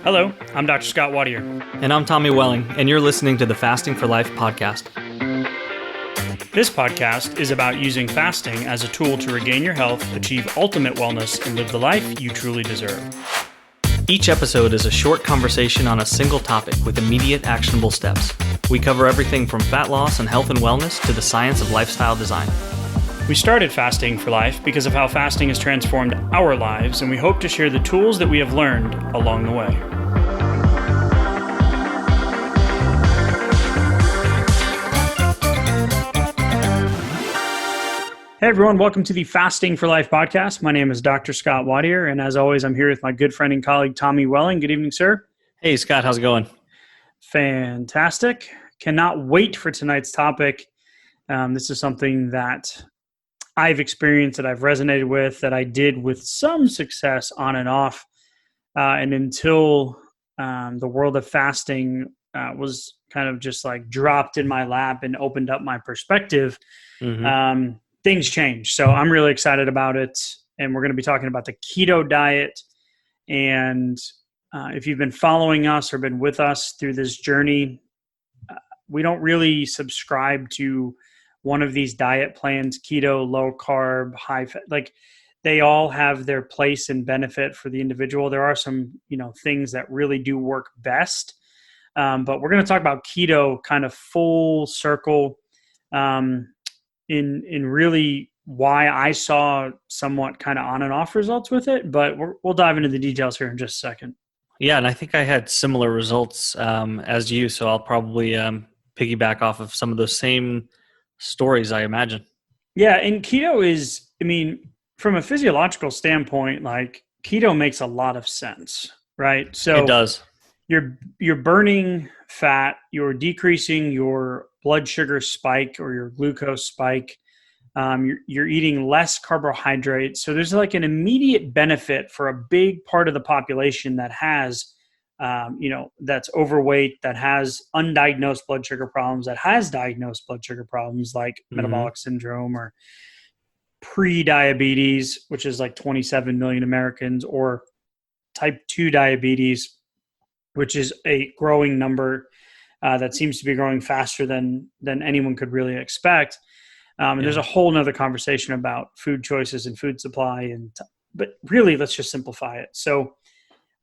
Hello, I'm Dr. Scott Wadier. And I'm Tommy Welling, and you're listening to the Fasting for Life podcast. This podcast is about using fasting as a tool to regain your health, achieve ultimate wellness, and live the life you truly deserve. Each episode is a short conversation on a single topic with immediate actionable steps. We cover everything from fat loss and health and wellness to the science of lifestyle design. We started Fasting for Life because of how fasting has transformed our lives, and we hope to share the tools that we have learned along the way. Hey everyone, welcome to the Fasting for Life podcast. My name is Dr. Scott Wadier, and as always, I'm here with my good friend and colleague, Tommy Welling. Good evening, sir. Hey, Scott, how's it going? Fantastic. Cannot wait for tonight's topic. This is something that I've experienced, that I've resonated with, that I did with some success on and off. And until the world of fasting was kind of just like dropped in my lap and opened up my perspective, things changed. So I'm really excited about it. And we're going to be talking about the keto diet. And if you've been following us or been with us through this journey, we don't really subscribe to one of these diet plans: keto, low carb, high fat. Like, they all have their place and benefit for the individual. There are some, things that really do work best. But we're going to talk about keto kind of full circle, in really why I saw somewhat kind of on and off results with it, but we'll dive into the details here in just a second. Yeah, and I think I had similar results as you, so I'll probably piggyback off of some of those same stories, I imagine. Yeah, and keto is, from a physiological standpoint, like, keto makes a lot of sense, right? So it does. You're burning fat, you're decreasing your blood sugar spike or your glucose spike. You're eating less carbohydrates. So there's like an immediate benefit for a big part of the population that has, that's overweight, that has undiagnosed blood sugar problems, that has diagnosed blood sugar problems like metabolic syndrome or pre-diabetes, which is like 27 million Americans, or type 2 diabetes, which is a growing number that seems to be growing faster than anyone could really expect. And there's a whole nother conversation about food choices and food supply. But really, let's just simplify it. So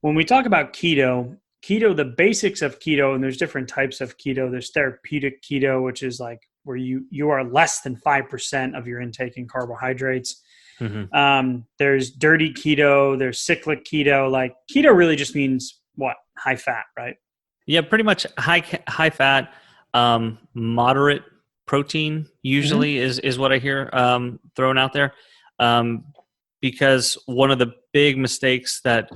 when we talk about keto, the basics of keto, and there's different types of keto. There's therapeutic keto, which is like where you are less than 5% of your intake in carbohydrates. There's dirty keto. There's cyclic keto. Like, keto really just means what? High fat, right? Yeah, pretty much high fat, moderate protein usually is what I hear thrown out there. Because one of the big mistakes that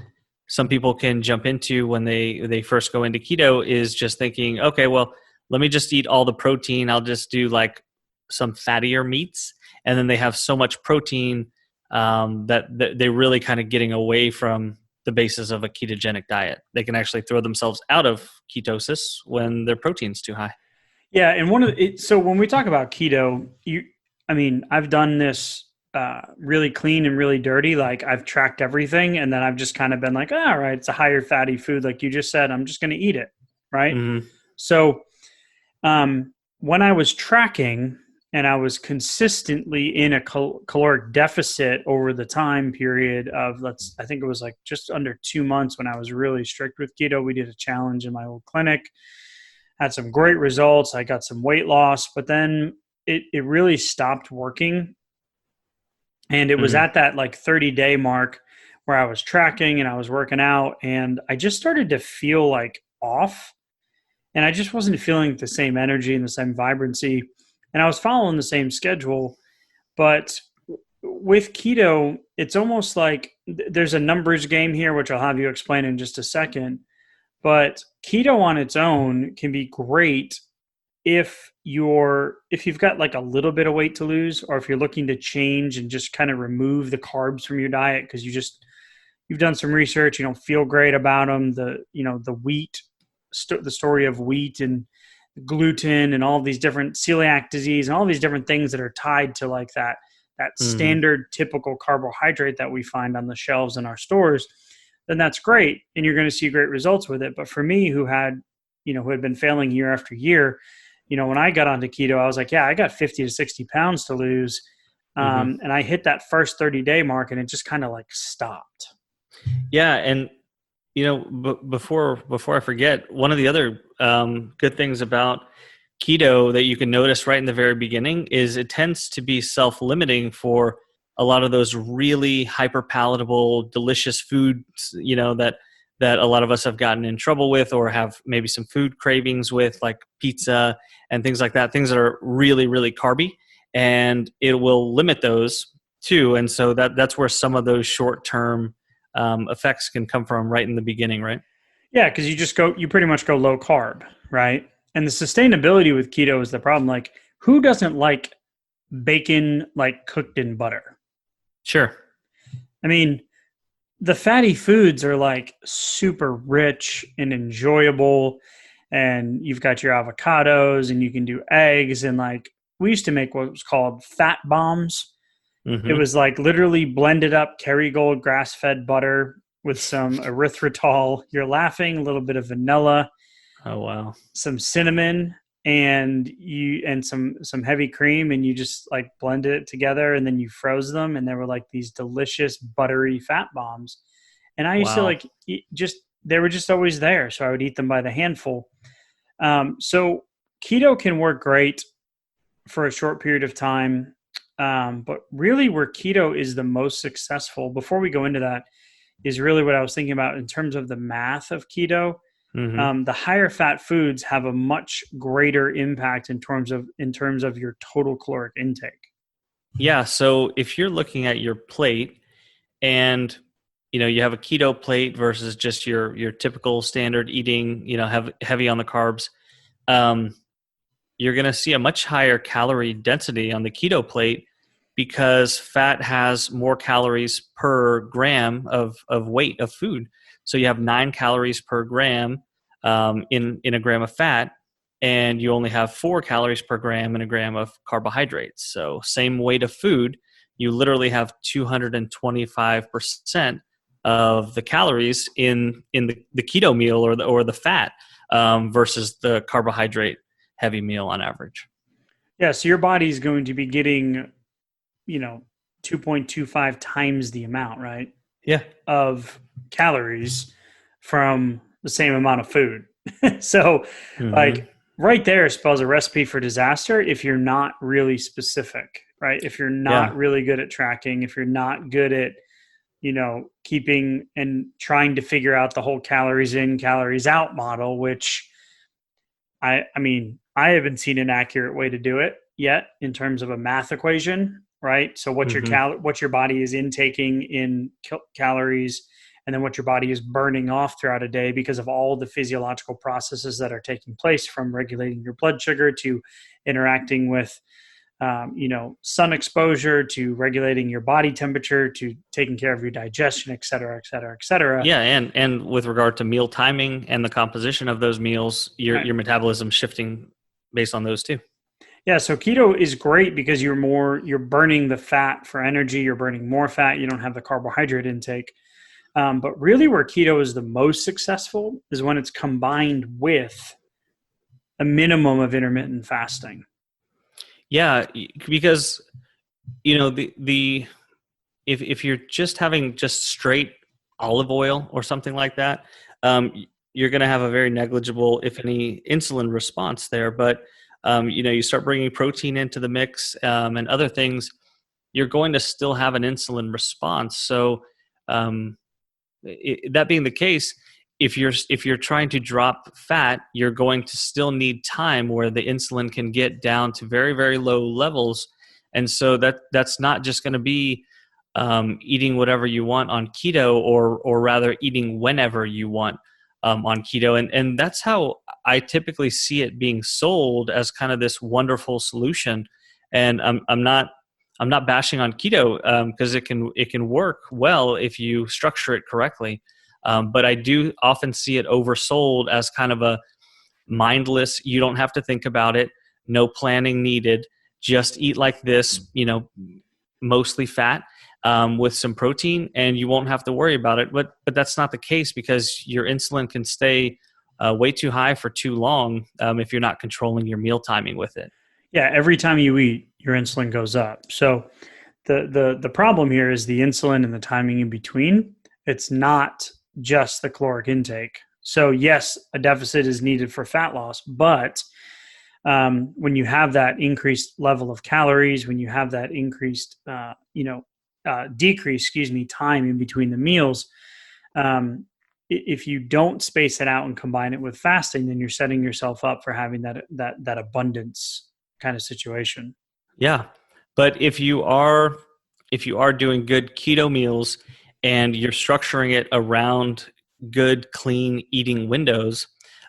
some people can jump into when they first go into keto is just thinking, okay, well, let me just eat all the protein. I'll just do like some fattier meats. And then they have so much protein that they're really kind of getting away from the basis of a ketogenic diet. They can actually throw themselves out of ketosis when their protein's too high. Yeah, and so when we talk about keto, I've done this really clean and really dirty. Like, I've tracked everything, and then I've just kind of been like, all right, it's a higher fatty food, like you just said. I'm just going to eat it, right? So when I was tracking, and I was consistently in a caloric deficit over the time period of, I think it was like just under 2 months when I was really strict with keto. We did a challenge in my old clinic, had some great results. I got some weight loss, but then it really stopped working. And it was at that like 30-day mark where I was tracking and I was working out, and I just started to feel like off, and I just wasn't feeling the same energy and the same vibrancy. And I was following the same schedule, but with keto, it's almost like there's a numbers game here, which I'll have you explain in just a second. But keto on its own can be great if you've got like a little bit of weight to lose, or if you're looking to change and just kind of remove the carbs from your diet because you've done some research, you don't feel great about them. The wheat, the story of wheat and gluten and all these different celiac disease and all these different things that are tied to like that standard typical carbohydrate that we find on the shelves in our stores. then that's great. And you're going to see great results with it. But for me, who had been failing year after year, when I got onto keto, I was like, yeah, I got 50 to 60 pounds to lose. And I hit that first 30-day mark and it just kind of like stopped. Yeah. And, before I forget, one of the other good things about keto that you can notice right in the very beginning is it tends to be self-limiting for a lot of those really hyper palatable, delicious foods, that a lot of us have gotten in trouble with or have maybe some food cravings with, like pizza and things like that, things that are really, really carby, and it will limit those too. And so that's where some of those short-term effects can come from right in the beginning, right? Yeah, because you pretty much go low carb, right? And the sustainability with keto is the problem. Like, who doesn't like bacon like cooked in butter? Sure. I mean, the fatty foods are like super rich and enjoyable, and you've got your avocados and you can do eggs, and like we used to make what was called fat bombs. It was like literally blended up Kerrygold grass-fed butter with some erythritol. You're laughing, a little bit of vanilla. Oh, wow. Some cinnamon and some heavy cream, and you just like blended it together, and then you froze them, and they were like these delicious buttery fat bombs. And I used to like they were just always there, so I would eat them by the handful. So keto can work great for a short period of time, but really where keto is the most successful, before we go into that, is really what I was thinking about in terms of the math of keto. The higher fat foods have a much greater impact in terms of your total caloric intake. Yeah. So if you're looking at your plate and you have a keto plate versus just your typical standard eating, have heavy on the carbs, you're going to see a much higher calorie density on the keto plate because fat has more calories per gram of weight of food. So you have 9 calories per gram in a gram of fat, and you only have 4 calories per gram in a gram of carbohydrates. So same weight of food, you literally have 225% of the calories in the keto meal or the fat versus the carbohydrate heavy meal on average. Yeah, so your body's going to be getting 2.25 times the amount, right? Yeah. Of calories from the same amount of food. So like right there spells a recipe for disaster if you're not really specific, right? If you're not really good at tracking, if you're not good at, keeping and trying to figure out the whole calories in, calories out model, which I mean, I haven't seen an accurate way to do it yet in terms of a math equation, right? So what your body is intaking in calories, and then what your body is burning off throughout a day because of all the physiological processes that are taking place, from regulating your blood sugar to interacting with, sun exposure, to regulating your body temperature, to taking care of your digestion, et cetera, et cetera, et cetera. Yeah. And with regard to meal timing and the composition of those meals, your metabolism shifting based on those too. Yeah, so keto is great because you're burning the fat for energy, you're burning more fat, you don't have the carbohydrate intake. But really where keto is the most successful is when it's combined with a minimum of intermittent fasting. Yeah, because if you're just having just straight olive oil or something like that, you're going to have a very negligible, if any, insulin response there. But you start bringing protein into the mix and other things, you're going to still have an insulin response. So that being the case, if you're trying to drop fat, you're going to still need time where the insulin can get down to very, very low levels. And so that's not just going to be eating whatever you want on keto, or rather eating whenever you want on keto. And that's how I typically see it being sold, as kind of this wonderful solution. And I'm not bashing on keto because it can work well if you structure it correctly. But I do often see it oversold as kind of a mindless, you don't have to think about it, no planning needed, just eat like this, mostly fat. with some protein, and you won't have to worry about it. But that's not the case, because your insulin can stay way too high for too long if you're not controlling your meal timing with it. Yeah, every time you eat, your insulin goes up. So the problem here is the insulin and the timing in between. It's not just the caloric intake. So yes, a deficit is needed for fat loss, but when you have that increased level of calories, when you have that increased, decrease, time in between the meals, if you don't space it out and combine it with fasting, then you're setting yourself up for having that abundance kind of situation. Yeah. But if you are doing good keto meals and you're structuring it around good, clean eating windows,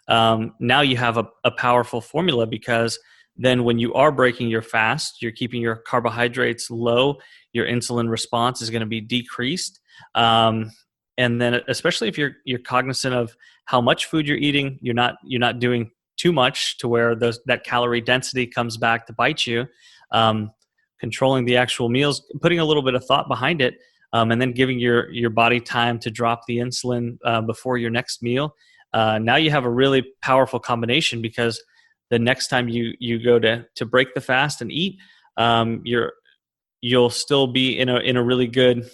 now you have a powerful formula, because then when you are breaking your fast, you're keeping your carbohydrates low, your insulin response is going to be decreased. And then especially if you're cognizant of how much food you're eating, you're not doing too much to where that calorie density comes back to bite you. Controlling the actual meals, putting a little bit of thought behind it, and then giving your body time to drop the insulin before your next meal. Now you have a really powerful combination, because the next time you go to break the fast and eat, you'll still be in a really good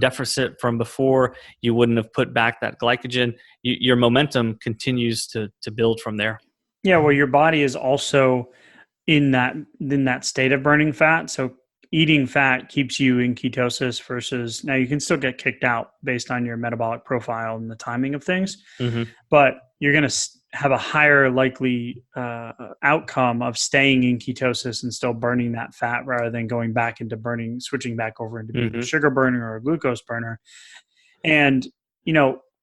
deficit from before. You wouldn't have put back that glycogen. Your momentum continues to build from there. Yeah, well, your body is also in that state of burning fat. So eating fat keeps you in ketosis versus, now you can still get kicked out based on your metabolic profile and the timing of things, but you're going to have a higher likely outcome of staying in ketosis and still burning that fat, rather than going back into switching back over into being a sugar burner or a glucose burner. And,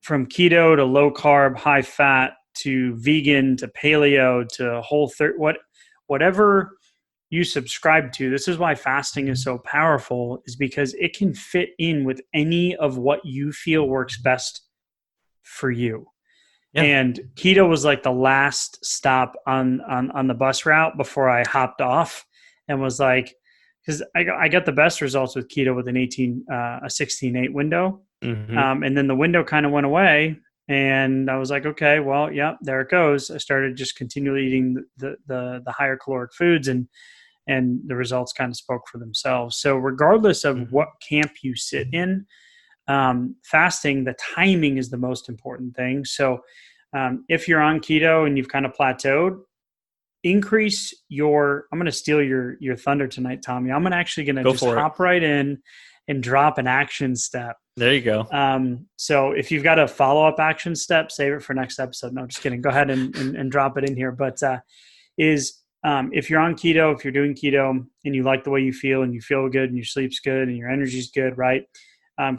from keto to low carb, high fat, to vegan, to paleo, to whatever you subscribe to. This is why fasting is so powerful, is because it can fit in with any of what you feel works best for you. Yeah. And keto was like the last stop on the bus route before I hopped off, and was like, because I got the best results with keto with a 16-8 window. And then the window kind of went away, and I was like, okay, well, yeah, there it goes. I started just continually eating the higher caloric foods, and the results kind of spoke for themselves. So regardless of what camp you sit in, fasting, the timing is the most important thing. So if you're on keto and you've kind of plateaued, I'm going to steal your thunder tonight, Tommy. I'm actually going to just hop right in and drop an action step. There you go. So if you've got a follow-up action step, save it for next episode. No, just kidding. Go ahead and drop it in here. But if you're on keto, if you're doing keto and you like the way you feel, and you feel good, and your sleep's good, and your energy's good, right?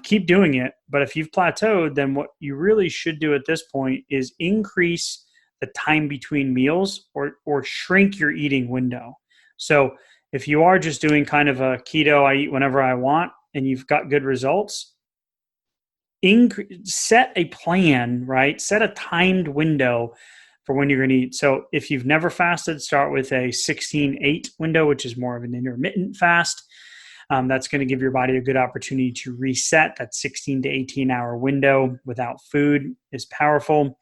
Keep doing it. But if you've plateaued, then what you really should do at this point is increase the time between meals, or shrink your eating window. So if you are just doing kind of a keto, I eat whenever I want, and you've got good results, set a plan, right? Set a timed window for when you're going to eat. So if you've never fasted, start with a 16-8 window, which is more of an intermittent fast. That's going to give your body a good opportunity to reset. That 16 to 18 hour window without food is powerful.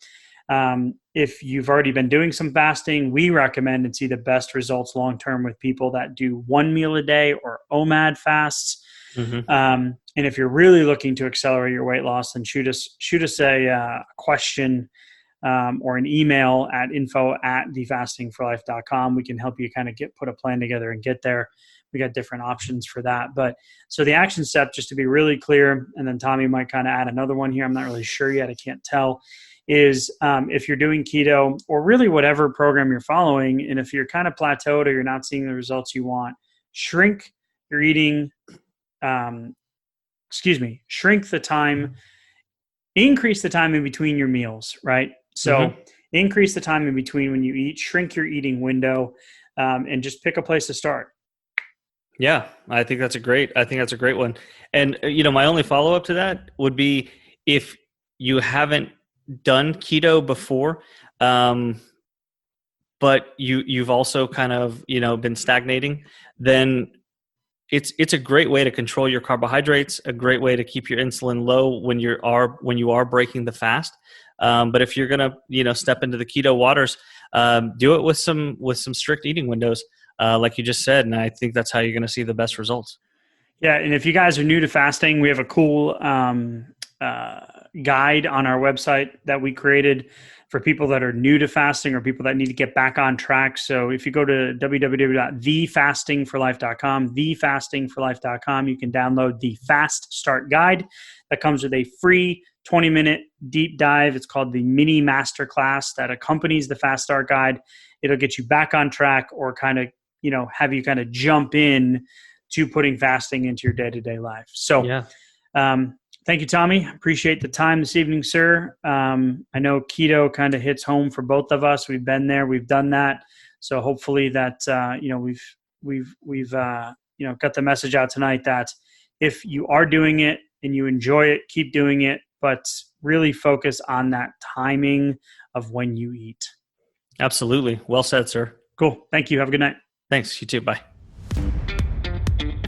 If you've already been doing some fasting, we recommend and see the best results long-term with people that do one meal a day or OMAD fasts. And if you're really looking to accelerate your weight loss, then shoot us a question or an email at info@thefastingforlife.com. We can help you kind of put a plan together and get there. We got different options for that. But so the action step, just to be really clear, and then Tommy might kind of add another one here, I'm not really sure yet, I can't tell, is if you're doing keto, or really whatever program you're following, and if you're kind of plateaued or you're not seeing the results you want, shrink your eating, shrink the time, increase the time in between your meals, right? So increase the time in between when you eat, shrink your eating window, and just pick a place to start. Yeah, I think that's a great one. And, my only follow-up to that would be, if you haven't done keto before, but you've also kind of, been stagnating, then it's a great way to control your carbohydrates, a great way to keep your insulin low when you are breaking the fast. But if you're gonna step into the keto waters, do it with some strict eating windows, like you just said, and I think that's how you're gonna see the best results. Yeah, and if you guys are new to fasting, we have a cool guide on our website that we created for people that are new to fasting or people that need to get back on track. So if you go to www.thefastingforlife.com, thefastingforlife.com, you can download the Fast Start Guide that comes with a free 20-minute deep dive. It's called the Mini Masterclass that accompanies the Fast Start Guide. It'll get you back on track or kind of, have you kind of jump in to putting fasting into your day-to-day life. So, yeah. Thank you, Tommy. Appreciate the time this evening, sir. I know keto kind of hits home for both of us. We've been there, we've done that. So hopefully that we've got the message out tonight that if you are doing it and you enjoy it, keep doing it, but really focus on that timing of when you eat. Absolutely. Well said, sir. Cool. Thank you. Have a good night. Thanks. You too. Bye.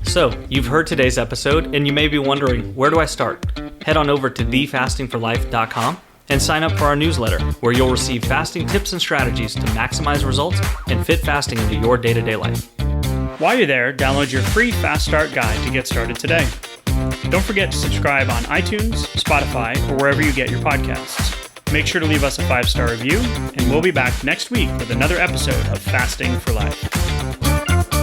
So, you've heard today's episode, and you may be wondering, where do I start? Head on over to thefastingforlife.com and sign up for our newsletter, where you'll receive fasting tips and strategies to maximize results and fit fasting into your day-to-day life. While you're there, download your free Fast Start Guide to get started today. Don't forget to subscribe on iTunes, Spotify, or wherever you get your podcasts. Make sure to leave us a 5-star review, and we'll be back next week with another episode of Fasting for Life.